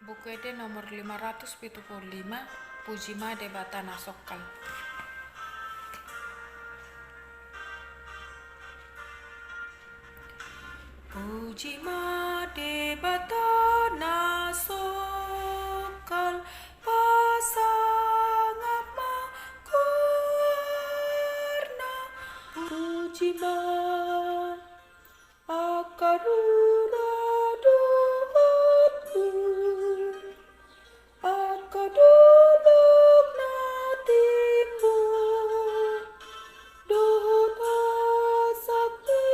Buku ede nomor 575, Pujima Debata Nasokal. Pujima Debata Nasokal, pasangap makurna. Pujima akarura duhatku, akaduluk natimbu, duhut asakti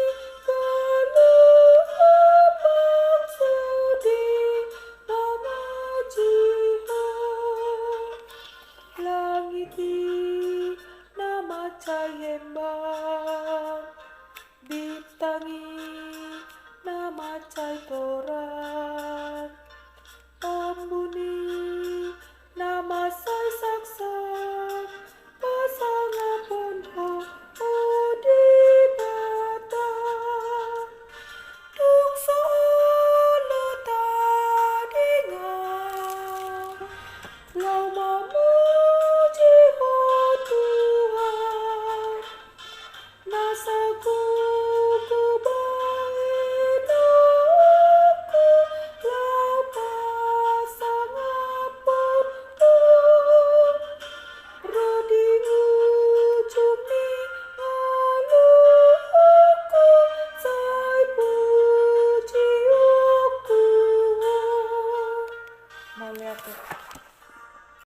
kaluhut maksudi nama jihad. Langiti nama cayembang, bitangi nama cai toran, ambuni nama sai saksak, pasangapun ho udi bata, tuk solo tadingan, lau memuji ho Tuhan, nasaku